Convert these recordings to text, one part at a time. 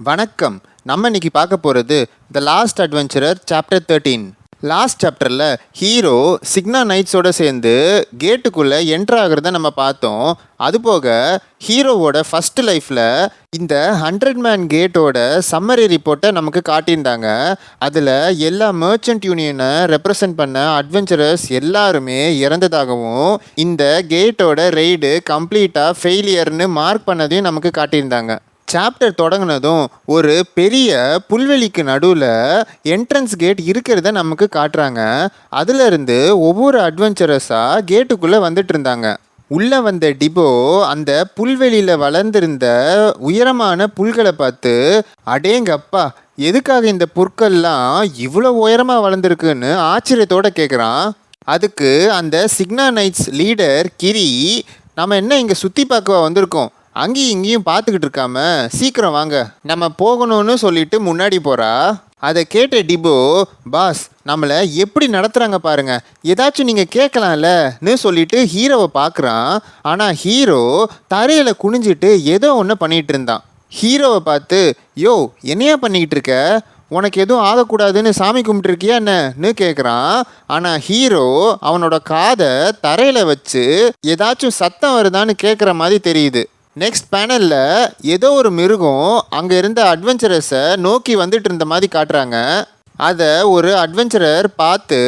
வணக்கம். நம்ம இன்னைக்கு பார்க்க போகிறது the last adventurer chapter 13. Last சாப்டரில் ஹீரோ சிக்னா நைட்ஸோடு சேர்ந்து கேட்டுக்குள்ளே என்ட்ரு ஆகிறத நம்ம பார்த்தோம். அதுபோக ஹீரோவோட ஃபஸ்ட்டு லைஃப்பில் இந்த 100 மேன் கேட்டோட சம்மரி ரிப்போர்ட்டை நமக்கு காட்டியிருந்தாங்க. அதில் எல்லா மர்ச்சன்ட் யூனியனை ரெப்ரசன்ட் பண்ண அட்வென்ச்சரர்ஸ் எல்லாருமே இறந்ததாகவும் இந்த கேட்டோட ரெய்டு கம்ப்ளீட்டாக ஃபெயிலியர்னு மார்க் பண்ணதையும் நமக்கு காட்டியிருந்தாங்க. சாப்டர் தொடங்கினதும் ஒரு பெரிய புல்வெளிக்கு நடுவில் என்ட்ரன்ஸ் கேட் இருக்கிறத நமக்கு காட்டுறாங்க. அதிலிருந்து ஒவ்வொரு அட்வென்ச்சரஸாக கேட்டுக்குள்ளே வந்துட்டு இருந்தாங்க. உள்ளே வந்த டிபோ அந்த புல்வெளியில் வளர்ந்திருந்த உயரமான புல்களை பார்த்து, அடேங்கப்பா, எதுக்காக இந்த புற்கள்லாம் இவ்வளோ உயரமாக வளர்ந்துருக்குன்னு ஆச்சரியத்தோடு கேட்குறான். அதுக்கு அந்த சிக்னா நைட்ஸ் லீடர் கிரி, நம்ம என்ன இங்கே சுற்றி பார்க்க வந்திருக்கோம், அங்கேயும் இங்கேயும் பார்த்துக்கிட்டு இருக்காம சீக்கிரம் வாங்க, நம்ம போகணும்னு சொல்லிட்டு முன்னாடி போகிறா. அதை கேட்ட டிபோ, பாஸ், நம்மளை எப்படி நடத்துகிறாங்க பாருங்க, ஏதாச்சும் நீங்கள் கேட்கலாம்லன்னு சொல்லிட்டு ஹீரோவை பார்க்குறான். ஆனால் ஹீரோ தரையில் குனிஞ்சிட்டு ஏதோ ஒன்று பண்ணிகிட்டு இருந்தான். ஹீரோவை பார்த்து, யோ, என்னையா பண்ணிக்கிட்டு இருக்க, உனக்கு எதுவும் ஆகக்கூடாதுன்னு சாமி கும்பிட்டுருக்கியா என்னன்னு கேட்குறான். ஆனால் ஹீரோ அவனோட காதை தரையில் வச்சு ஏதாச்சும் சத்தம் வருதான்னு கேட்குற மாதிரி தெரியுது. நெக்ஸ்ட் பேனலில் ஏதோ ஒரு மிருகம் அங்கே இருந்த அட்வென்ச்சரஸை நோக்கி வந்துட்டு இருந்த மாதிரி காட்டுறாங்க. அதை ஒரு அட்வென்ச்சரர் பார்த்து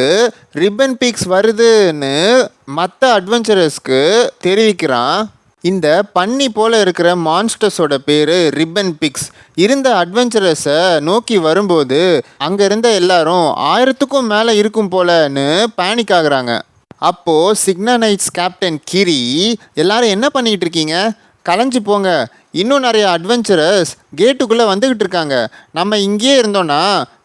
ரிப்பன் பிக்ஸ் வருதுன்னு மற்ற அட்வென்ச்சரஸ்க்கு தெரிவிக்கிறான். இந்த பன்னி போல் இருக்கிற மான்ஸ்டர்ஸோட பேர் ரிப்பன் பிக்ஸ். இருந்த அட்வென்ச்சரஸை நோக்கி வரும்போது அங்கே இருந்த எல்லாரும் 1000க்கும் மேலே இருக்கும் போலன்னு பேனிக் ஆகுறாங்க. அப்போது சிக்னா நைட்ஸ் கேப்டன் கிரி, எல்லாரும் என்ன பண்ணிக்கிட்டு இருக்கீங்க, கலைஞ்சி போங்க, இன்னும் நிறைய அட்வென்ச்சரஸ் கேட்டுக்குள்ளே வந்துக்கிட்டு இருக்காங்க, நம்ம இங்கேயே இருந்தோன்னா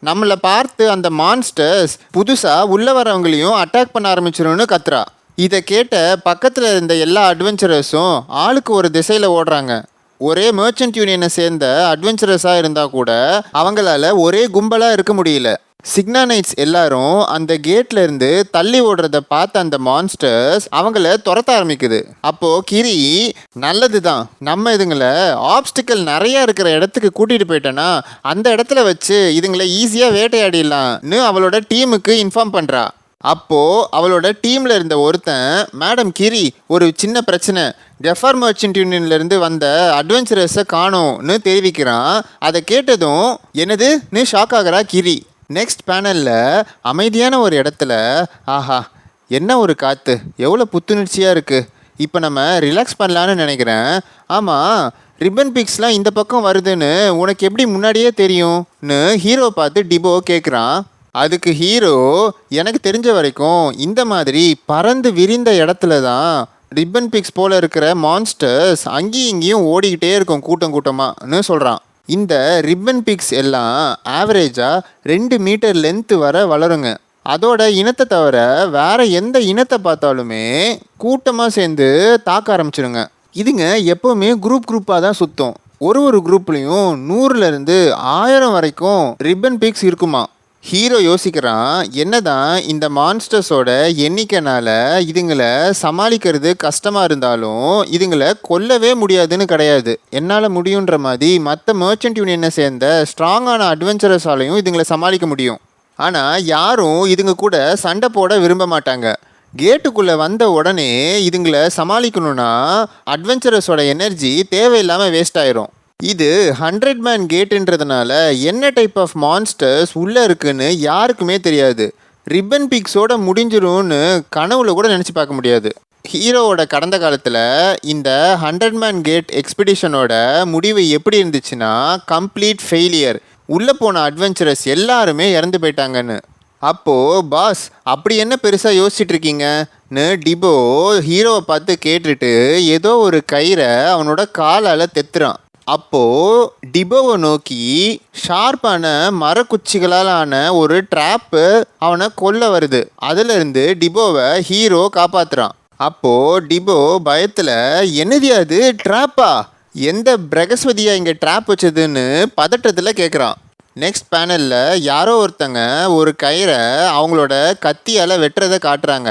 நம்மளை பார்த்து அந்த மான்ஸ்டர்ஸ் புதுசாக உள்ளே வரவங்களையும் அட்டாக் பண்ண ஆரம்பிச்சிரும்னு கத்துறா. இதை கேட்ட பக்கத்தில் இருந்த எல்லா அட்வென்ச்சரஸும் ஆளுக்கு ஒரு திசையில் ஓடுறாங்க. ஒரே மர்ச்சன்ட் யூனியனை சேர்ந்த அட்வென்ச்சரஸாக இருந்தால் கூட அவங்களால ஒரே கும்பலாக இருக்க முடியல. சிக்னா நைட்ஸ் எல்லாரும் அந்த கேட்ல இருந்து தள்ளி ஓடுறத பார்த்த அந்த மான்ஸ்டர்ஸ் அவங்கள துரத்த ஆரம்பிக்குது. அப்போ கிரி, நல்லதுதான், நம்ம இதுங்களை ஆப்ஸ்டிக்கல் நிறைய இருக்கிற இடத்துக்கு கூட்டிட்டு போயிட்டோன்னா அந்த இடத்துல வச்சு இதுங்களை ஈஸியாக வேட்டையாடிடலாம்னு அவளோட டீமுக்கு இன்ஃபார்ம் பண்றா. அப்போ அவளோட டீம்ல இருந்த ஒருத்தன், மேடம் கிரி, ஒரு சின்ன பிரச்சனை, ஜெஃபர் மர்ச்சன்ட் யூனியன்லேருந்து வந்த அட்வென்ச்சரஸை காணோம்னு தெரிவிக்கிறான். அதை கேட்டதும் என்னதுன்னு ஷாக் ஆகிறா கிரி. நெக்ஸ்ட் பேனலில் அமைதியான ஒரு இடத்துல, ஆஹா, என்ன ஒரு காற்று, எவ்வளோ புத்துணர்ச்சியாக இருக்குது, இப்போ நம்ம ரிலாக்ஸ் பண்ணலான்னு நினைக்கிறேன். ஆமாம், ரிப்பன் பிக்ஸ்லாம் இந்த பக்கம் வருதுன்னு உனக்கு எப்படி முன்னாடியே தெரியும்னு ஹீரோ பார்த்து டிபோ கேட்குறான். அதுக்கு ஹீரோ, எனக்கு தெரிஞ்ச வரைக்கும் இந்த மாதிரி பறந்து விரிந்த இடத்துல தான் ரிப்பன் பிக்ஸ் போல் இருக்கிற மான்ஸ்டர்ஸ் அங்கேயும் இங்கேயும் ஓடிக்கிட்டே இருக்கும் கூட்டம் கூட்டமாகனு சொல்கிறான். இந்த ரிப்பன் பிக்ஸ் எல்லாம் ஆவரேஜாக 2 மீட்டர் லென்த்து வர வளருங்க. அதோட இனத்தை தவிர வேறு எந்த இனத்தை பார்த்தாலுமே கூட்டமாக சேர்ந்து தாக்க ஆரம்பிச்சிடுங்க. இதுங்க எப்போவுமே குரூப்பாக தான் சுற்றும். ஒரு குரூப்லேயும் 100லேருந்து 1000 வரைக்கும் ரிப்பன் பிக்ஸ் இருக்குமா. ஹீரோ யோசிக்கிறான், என்னதான் இந்த மான்ஸ்டர்ஸோட எண்ணிக்கைனால இதுங்களை சமாளிக்கிறது கஷ்டமாக இருந்தாலும் இதுங்களை கொல்லவே முடியாதுன்னு கிடையாது, என்னால் முடியுன்ற மாதிரி மற்ற மர்ச்சன்ட் யூனியனை சேர்ந்த ஸ்ட்ராங்கான அட்வென்ச்சரஸாலையும் இதுங்களை சமாளிக்க முடியும். ஆனால் யாரும் இதுங்க கூட சண்டை போட விரும்ப மாட்டாங்க. கேட்டுக்குள்ளே வந்த உடனே இதுங்களை சமாளிக்கணும்னா அட்வென்ச்சரஸோட எனர்ஜி தேவையில்லாமல் வேஸ்ட் ஆயிரும். இது 100 மேன் கேட்டுன்றதுனால என்ன டைப் ஆஃப் மான்ஸ்டர்ஸ் உள்ளே இருக்குன்னு யாருக்குமே தெரியாது. ரிப்பன் பிக்ஸோட முடிஞ்சிரும்னு கனவுல கூட நினச்சி பார்க்க முடியாது. ஹீரோவோட கடந்த காலத்தில் இந்த 100 மேன் கேட் எக்ஸ்பெடிஷனோட முடிவு எப்படி இருந்துச்சுன்னா கம்ப்ளீட் ஃபெயிலியர். உள்ளே போன அட்வென்ச்சரஸ் எல்லாருமே இறந்து போயிட்டாங்கன்னு. அப்போது, பாஸ், அப்படி என்ன பெருசாக யோசிச்சுட்டு இருக்கீங்கன்னு டிபோ ஹீரோவை பார்த்து கேட்டுட்டு ஏதோ ஒரு கயிறை அவனோட காலால் தெத்துறான். அப்போது டிபோவை நோக்கி ஷார்ப்பான மரக்குச்சிகளாலான ஒரு ட்ராப்பு அவனை கொல்ல வருது. அதிலிருந்து டிபோவை ஹீரோ காப்பாற்றுறான். அப்போது டிபோ பயத்தில், என்னது அது, ட்ராப்பா, எந்த பிரகஸ்பதியா இங்கே ட்ராப் வச்சதுன்னு பதட்டத்தில் கேட்குறான். நெக்ஸ்ட் பேனலில் யாரோ ஒருத்தங்க ஒரு கயிறை அவங்களோட கத்தியால் வெட்டுறதை காட்டுறாங்க.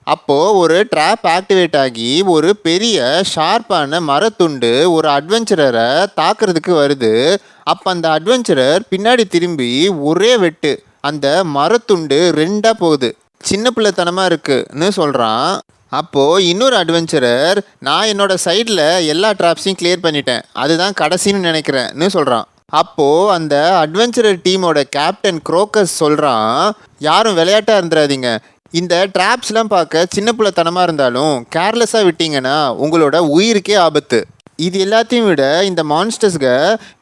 அப்போது ஒரு ட்ராப் ஆக்டிவேட் ஆகி ஒரு பெரிய ஷார்ப்பான மரத்துண்டு ஒரு அட்வென்ச்சரரை தாக்குறதுக்கு வருது. அப்போ அந்த அட்வென்ச்சரர் பின்னாடி திரும்பி ஒரே வெட்டு அந்த மரத்துண்டு ரெண்டாக போகுது. சின்ன பிள்ளைத்தனமாக இருக்குன்னு சொல்கிறான். அப்போது இன்னொரு அட்வென்ச்சரர், நான் என்னோட சைடில் எல்லா ட்ராப்ஸையும் கிளியர் பண்ணிட்டேன், அதுதான் கடைசின்னு நினைக்கிறேன்னு சொல்கிறான். அப்போது அந்த அட்வென்ச்சரர் டீமோட கேப்டன் குரோக்கஸ் சொல்கிறான், யாரும் விளையாட்டாக இருந்துடாதீங்க, இந்த ட்ராப்ஸ்லாம் பார்க்க சின்ன பிள்ளைத்தனமாக இருந்தாலும் கேர்லெஸ்ஸாக விட்டீங்கன்னா உங்களோட உயிருக்கே ஆபத்து. இது எல்லாத்தையும் விட இந்த மான்ஸ்டர்ஸ்க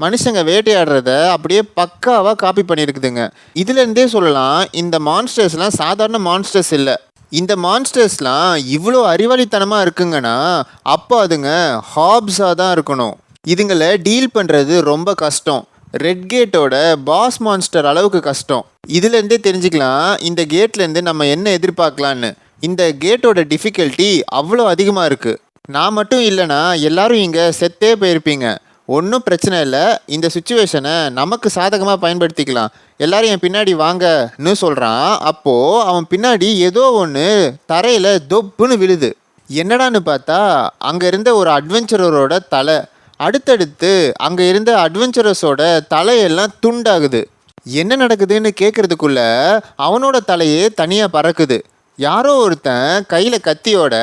மனுஷங்க வேட்டையாடுறத அப்படியே பக்காவாக காப்பி பண்ணியிருக்குதுங்க. இதுலேருந்தே சொல்லலாம் இந்த மான்ஸ்டர்ஸ்லாம் சாதாரண மான்ஸ்டர்ஸ் இல்லை. இந்த மான்ஸ்டர்ஸ்லாம் இவ்வளோ அறிவாளித்தனமாக இருக்குங்கன்னா அப்போ அதுங்க ஹாப்ஸாக தான் இருக்கணும். இதுங்களை டீல் பண்ணுறது ரொம்ப கஷ்டம். ரெட் கேட்டோட பாஸ் மான்ஸ்டர் அளவுக்கு கஷ்டம். இதுலேருந்தே தெரிஞ்சுக்கலாம் இந்த கேட்லேருந்து நம்ம என்ன எதிர்பார்க்கலான்னு. இந்த கேட்டோட டிஃபிகல்ட்டி அவ்வளோ அதிகமாக இருக்குது. நான் மட்டும் இல்லைனா எல்லாரும் இங்கே செத்தே போயிருப்பீங்க. ஒன்றும் பிரச்சனை இல்லை, இந்த சுச்சுவேஷனை நமக்கு சாதகமாக பயன்படுத்திக்கலாம், எல்லாரும் என் பின்னாடி வாங்கன்னு சொல்கிறான். அப்போது அவன் பின்னாடி ஏதோ ஒன்று தரையில் தொப்புன்னு விழுது. என்னடான்னு பார்த்தா அங்கே இருந்த ஒரு அட்வென்ச்சரரோட தலை. அடுத்தடுத்து அங்கே இருந்த அட்வென்ச்சரஸோட தலையெல்லாம் துண்டாகுது. என்ன நடக்குதுன்னு கேட்குறதுக்குள்ள அவனோட தலையே தனியாக பறக்குது. யாரோ ஒருத்தன் கையில் கத்தியோட,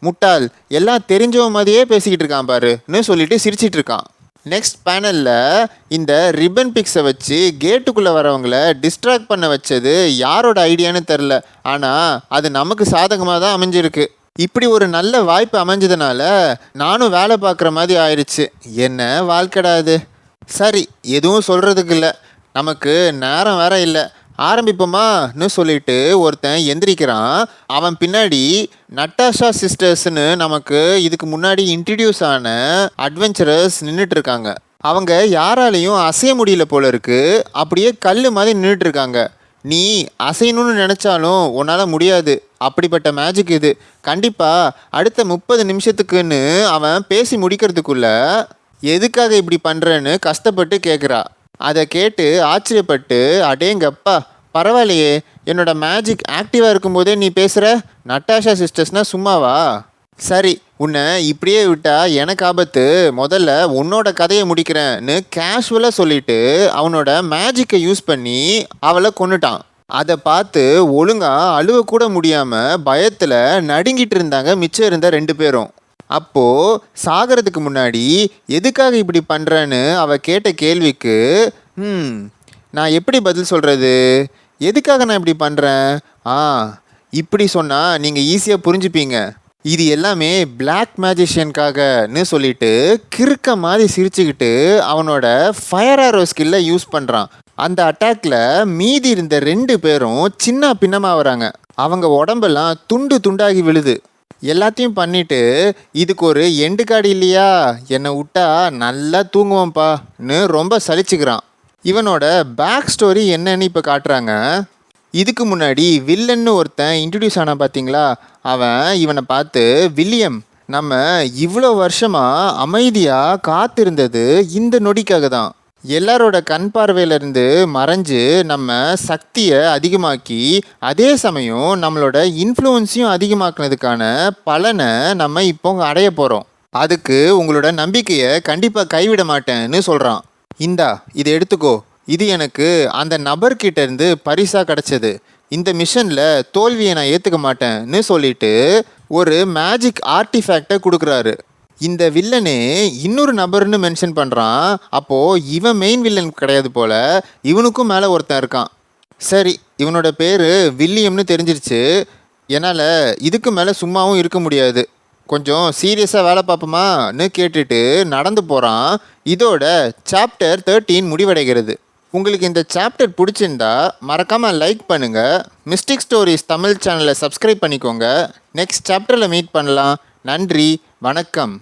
முட்டாள் எல்லாம் தெரிஞ்சவ மாதிரியே பேசிக்கிட்டு இருக்கான் பாருன்னு சொல்லிட்டு சிரிச்சிட்டு இருக்கான். நெக்ஸ்ட் பேனலில் இந்த ரிப்பன் பிக்ஸை வச்சு கேட்டுக்குள்ளே வரவங்கள டிஸ்ட்ராக்ட் பண்ண வச்சது யாரோட ஐடியான்னு தெரில, ஆனால் அது நமக்கு சாதகமாக தான் அமைஞ்சிருக்கு. இப்படி ஒரு நல்ல வாய்ப்பு அமைஞ்சதுனால நானும் வேலை பார்க்குற மாதிரி ஆயிடுச்சு. என்ன வாழ்க்கடாது. சரி, எதுவும் சொல்கிறதுக்கு இல்லை, நமக்கு நேரம் வேற இல்லை, ஆரம்பிப்போமான்னு சொல்லிட்டு ஒருத்தன் எந்திரிக்கிறான். அவன் பின்னாடி நட்டாஷா சிஸ்டர்ஸ்னு நமக்கு இதுக்கு முன்னாடி இன்ட்ரடியூஸ் ஆன அட்வென்ச்சரர்ஸ் நின்றுட்டு இருக்காங்க. அவங்க யாராலையும் அசைய முடியல போல இருக்கு, அப்படியே கல் மாதிரி நின்றுட்டு இருக்காங்க. நீ அசையணும்னு நினச்சாலும் உன்னால் முடியாது, அப்படிப்பட்ட மேஜிக் இது. கண்டிப்பாக அடுத்த 30 நிமிஷத்துக்குன்னு அவன் பேசி முடிக்கிறதுக்குள்ள எதுக்காக இப்படி பண்ணுறேன்னு கஷ்டப்பட்டு கேட்குறா. அதை கேட்டு ஆச்சரியப்பட்டு, அடேங்கப்பா பரவாயில்லையே, என்னோட மேஜிக் ஆக்டிவாக இருக்கும்போதே நீ பேசுகிற, நட்டாஷா சிஸ்டர்ஸ்னால் சும்மாவா? சரி, உன்னை இப்படியே விட்டா எனக்கு ஆபத்து, முதல்ல உன்னோட கதையை முடிக்கிறேன்னு கேஷுவலாக சொல்லிட்டு அவனோட மேஜிக்கை யூஸ் பண்ணி அவளை கொன்னுட்டான். அதை பார்த்து ஒழுங்காக அழுவ கூட முடியாமல் பயத்தில் நடுங்கிட்டு இருந்தாங்க மிச்சம் இருந்த 2 பேரும். அப்போது சாகிறதுக்கு முன்னாடி எதுக்காக இப்படி பண்ணுறேன்னு அவள் கேட்ட கேள்விக்கு நான் எப்படி பதில் சொல்கிறது, எதுக்காக நான் இப்படி பண்ணுறேன், இப்படி சொன்னால் நீங்கள் ஈஸியாக புரிஞ்சுப்பீங்க, இது எல்லாமே பிளாக் மேஜிஷியனுக்காகன்னு சொல்லிட்டு கிறுக்க மாதிரி சிரிச்சுக்கிட்டு அவனோட ஃபயர் ஆரோ ஸ்கில்லை யூஸ் பண்ணுறான். அந்த அட்டாக்ல மீதி இருந்த 2 பேரும் சின்ன பின்னமாக வராங்க. அவங்க உடம்பெல்லாம் துண்டு துண்டாகி விழுது. எல்லாத்தையும் பண்ணிட்டு இதுக்கு ஒரு எண்டு கார்டு இல்லையா, என்னை விட்டா நல்லா தூங்குவோம்ப்பான்னு ரொம்ப சலிச்சுக்கிறான். இவனோட பேக் ஸ்டோரி என்னன்னு இப்போ காட்டுறாங்க. இதுக்கு முன்னாடி வில்லன்னு ஒருத்தன் இன்ட்ரடியூஸ் ஆனா பார்த்தீங்களா, அவன் இவனை பார்த்து, வில்லியம், நம்ம இவ்வளோ வருஷமாக அமைதியாக காத்திருந்தது இந்த நொடிக்காக தான். எல்லாரோட கண் பார்வையிலேருந்து மறைஞ்சு நம்ம சக்தியை அதிகமாக்கி அதே சமயம் நம்மளோட இன்ஃப்ளூயன்ஸையும் அதிகமாக்குனதுக்கான பலனை நம்ம இப்போ அடைய போகிறோம். அதுக்கு உங்களோட நம்பிக்கையை கண்டிப்பாக கைவிட மாட்டேன்னு சொல்கிறான். இந்தா இதை எடுத்துக்கோ, இது எனக்கு அந்த நபர்கிட்ட இருந்து பரிசாக கிடச்சது. இந்த மிஷனில் தோல்வியை நான் ஏற்றுக்க மாட்டேன்னு சொல்லிட்டு ஒரு மேஜிக் ஆர்டிஃபேக்டை கொடுக்குறாரு. இந்த வில்லனே இன்னொரு நபர்னு மென்ஷன் பண்ணுறான். அப்போது இவன் மெயின் வில்லன் கிடையாது போல், இவனுக்கும் மேலே ஒருத்தன் இருக்கான். சரி, இவனோட பேர் வில்லியம்னு தெரிஞ்சிருச்சு. என்னால் இதுக்கு மேலே சும்மாவும் இருக்க முடியாது, கொஞ்சம் சீரியஸாக வேலை பார்ப்போமான்னு கேட்டுட்டு நடந்து போகிறான். இதோட சாப்டர் 13 முடிவடைகிறது. உங்களுக்கு இந்த சாப்டர் பிடிச்சிருந்தா மறக்காமல் லைக் பண்ணுங்கள். மிஸ்டிக் ஸ்டோரிஸ் தமிழ் சேனலை சப்ஸ்கிரைப் பண்ணிக்கோங்க. நெக்ஸ்ட் சாப்டரில் மீட் பண்ணலாம். நன்றி, வணக்கம்.